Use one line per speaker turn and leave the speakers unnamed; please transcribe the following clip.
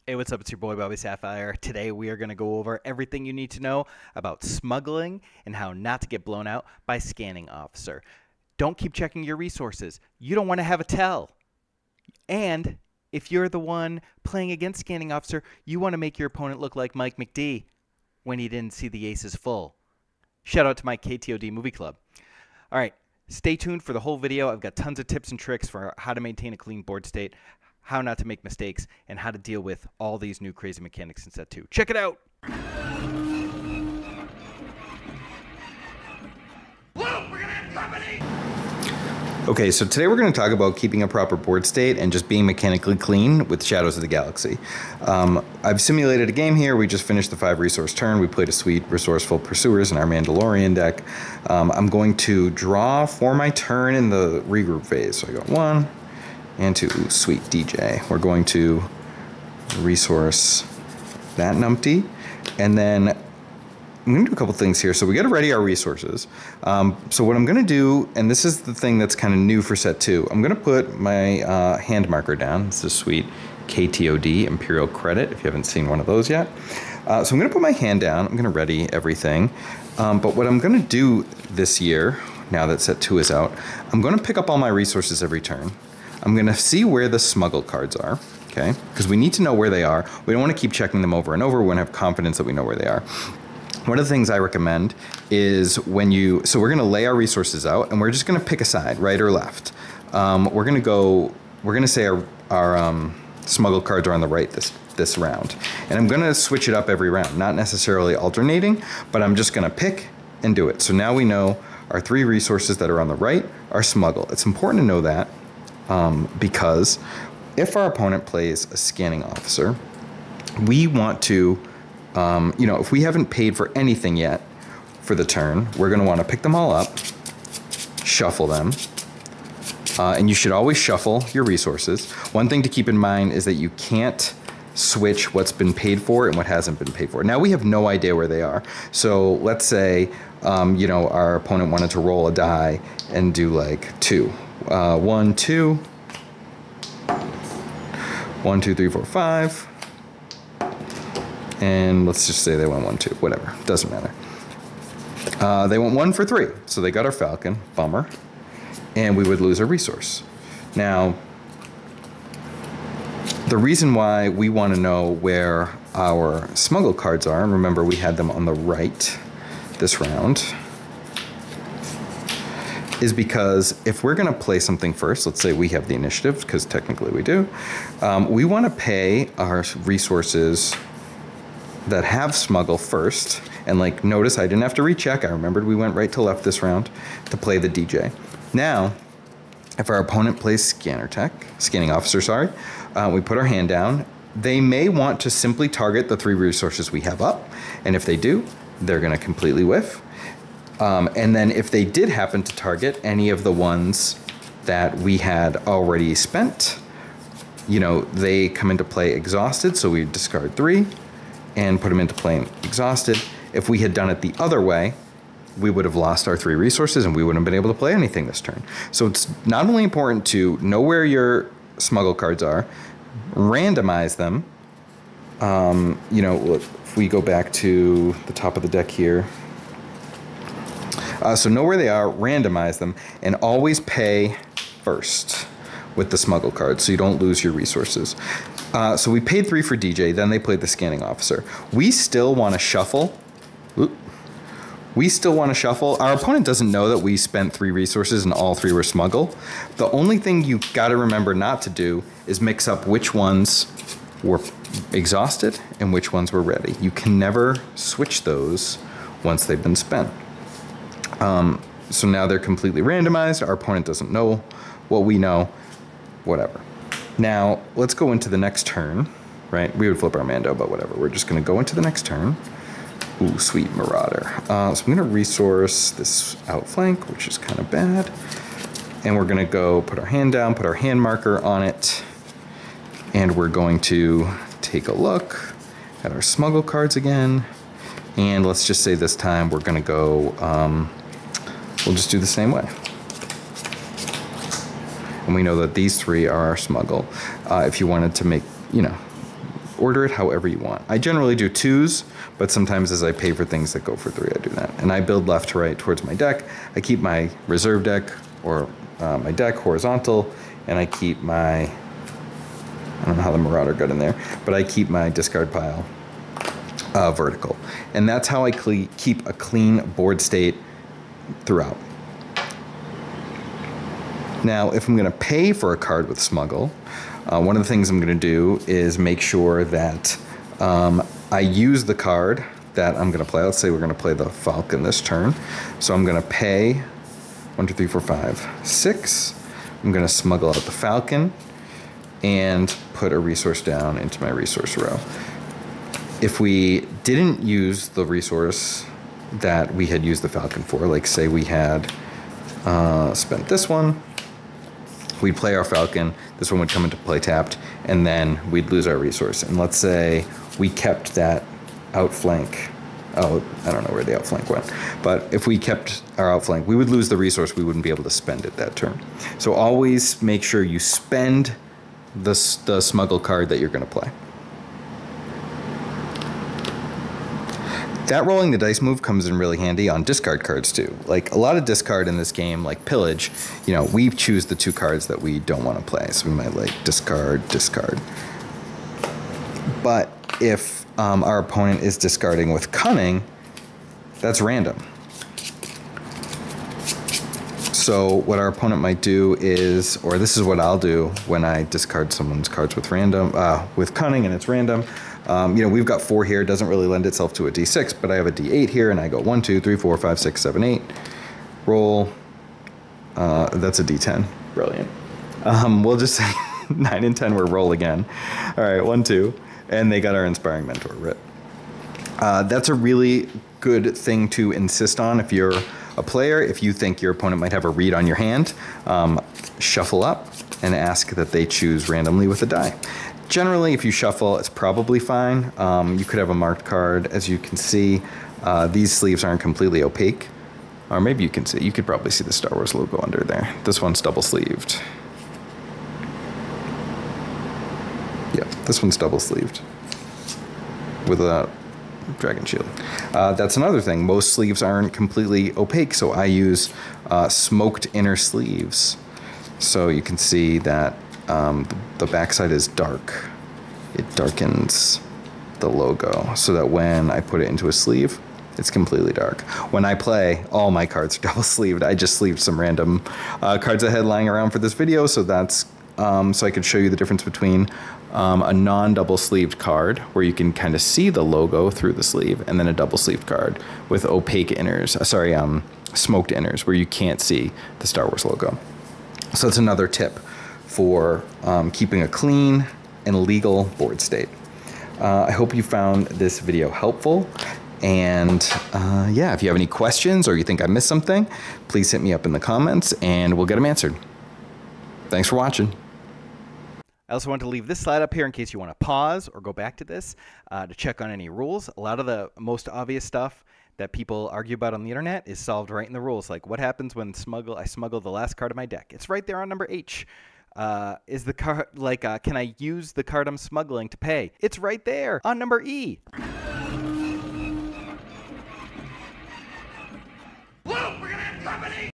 Hey, what's up? It's your boy BobbySapphire. Today we are going to go over everything you need to know about smuggling and how not to get blown out by scanning officer. Don't keep checking your resources. You don't want to have a tell. And if you're the one playing against scanning officer, you want to make your opponent look like Mike McD when he didn't see the aces full. Shout out to my KTOD movie club. All right, stay tuned for the whole video. I've got tons of tips and tricks for how to maintain a clean board state, how not to make mistakes, and how to deal with all these new crazy mechanics in set 2. Check it out!
Okay, so today we're going to talk about keeping a proper board state and just being mechanically clean with Shadows of the Galaxy. I've simulated a game here. We just finished the 5-resource turn. We played a sweet Resourceful Pursuers in our Mandalorian deck. I'm going to draw for my turn in the regroup phase. So I got 1 and 2. Sweet DJ. We're going to resource that numpty, and then I'm going to do a couple things here. So we got to ready our resources. So what I'm going to do, and this is the thing that's kind of new for set 2, I'm going to put my hand marker down. This is sweet KTOD, Imperial Credit, if you haven't seen one of those yet. So I'm going to put my hand down. I'm going to ready everything. But what I'm going to do this year, now that set 2 is out, I'm going to pick up all my resources every turn. I'm going to see where the smuggle cards are, okay? Because we need to know where they are. We don't want to keep checking them over and over. We want to have confidence that we know where they are. One of the things I recommend is so we're going to lay our resources out, and we're just going to pick a side, right or left. We're going to say our smuggle cards are on the right this round. And I'm going to switch it up every round, not necessarily alternating, but I'm just going to pick and do it. So now we know our 3 resources that are on the right are smuggle. It's important to know that because if our opponent plays a scanning officer, we want to if we haven't paid for anything yet for the turn, we're going to want to pick them all up, shuffle them, and you should always shuffle your resources. One thing to keep in mind is that you can't switch what's been paid for and what hasn't been paid for. Now we have no idea where they are. So let's say, our opponent wanted to roll a die and do like 2. 1, 2, 1, 2, 3, 4, 5. And let's just say they went 1, 2, whatever, doesn't matter. They went 1 for 3, so they got our Falcon, bummer, and we would lose our resource. Now, the reason why we want to know where our smuggle cards are, and remember we had them on the right this round, is because if we're going to play something first, let's say we have the initiative, because technically we do, we want to pay our resources that have smuggle first, and like notice I didn't have to recheck. I remembered we went right to left this round to play the DJ. Now, if our opponent plays scanning officer, sorry, we put our hand down. They may want to simply target the 3 resources we have up, and if they do, they're going to completely whiff. And then if they did happen to target any of the ones that we had already spent, they come into play exhausted, so we discard 3. And put them into play exhausted. If we had done it the other way, we would have lost our 3 resources and we wouldn't have been able to play anything this turn. So it's not only important to know where your smuggle cards are, randomize them. If we go back to the top of the deck here. So know where they are, randomize them, and always pay first with the smuggle cards so you don't lose your resources. So we paid 3 for DJ, then they played the scanning officer. We still want to shuffle. Our opponent doesn't know that we spent 3 resources and all 3 were smuggle. The only thing you got to remember not to do is mix up which ones were exhausted and which ones were ready. You can never switch those once they've been spent. So now they're completely randomized. Our opponent doesn't know what we know, whatever. Now, let's go into the next turn, right? We would flip our Mando, but whatever. We're just going to go into the next turn. Ooh, sweet Marauder. So I'm going to resource this outflank, which is kind of bad. And we're going to go put our hand down, put our hand marker on it. And we're going to take a look at our smuggle cards again. And let's just say this time we're going to go, we'll just do the same way. And we know that these 3 are our smuggle. If you wanted to make, order it however you want. I generally do 2s, but sometimes as I pay for things that go for 3, I do that. And I build left to right towards my deck. I keep my reserve deck or my deck horizontal, and I keep my, I don't know how the Marauder got in there, but I keep my discard pile vertical. And that's how I keep a clean board state throughout. Now, if I'm going to pay for a card with Smuggle, one of the things I'm going to do is make sure that I use the card that I'm going to play. Let's say we're going to play the Falcon this turn. So I'm going to pay 1, 2, 3, 4, 5, 6. I'm going to smuggle out the Falcon and put a resource down into my resource row. If we didn't use the resource that we had used the Falcon for, like say we had spent this one, we'd play our Falcon, this one would come into play tapped, and then we'd lose our resource. And let's say we kept that outflank. Oh, I don't know where the outflank went. But if we kept our outflank, we would lose the resource. We wouldn't be able to spend it that turn. So always make sure you spend the Smuggle card that you're going to play. That rolling the dice move comes in really handy on discard cards too. Like a lot of discard in this game, like Pillage, you know, we choose the 2 cards that we don't want to play. So we might like discard, discard. But if our opponent is discarding with Cunning, that's random. So what our opponent might do is, or this is what I'll do when I discard someone's cards with Cunning and it's random. You know, we've got 4 here. It doesn't really lend itself to a D6, but I have a D8 here, and I go 1, 2, 3, 4, 5, 6, 7, 8. Roll. That's a D10. Brilliant. We'll just say 9 and 10 were roll again. All right, 1, 2. And they got our Inspiring Mentor, Rip. That's a really good thing to insist on if you're a player. If you think your opponent might have a read on your hand, shuffle up and ask that they choose randomly with a die. Generally, if you shuffle, it's probably fine. You could have a marked card. As you can see, these sleeves aren't completely opaque. Or maybe you can see, you could probably see the Star Wars logo under there. This one's double sleeved. Yeah, this one's double sleeved with a dragon shield. That's another thing. Most sleeves aren't completely opaque, so I use smoked inner sleeves. So you can see that the backside is dark. It darkens the logo so that when I put it into a sleeve, it's completely dark. When I play, all my cards are double sleeved. I just sleeved some random cards I had lying around for this video, so that's so I could show you the difference between a non-double sleeved card where you can kind of see the logo through the sleeve, and then a double sleeved card with opaque inners, smoked inners where you can't see the Star Wars logo. So that's another tip for keeping a clean and legal board state. I hope you found this video helpful. And yeah, if you have any questions or you think I missed something, please hit me up in the comments and we'll get them answered. Thanks for watching.
I also want to leave this slide up here in case you want to pause or go back to this to check on any rules. A lot of the most obvious stuff that people argue about on the internet is solved right in the rules. Like what happens when I smuggle the last card of my deck? It's right there on number H. Is the card, can I use the card I'm smuggling to pay? It's right there on number E.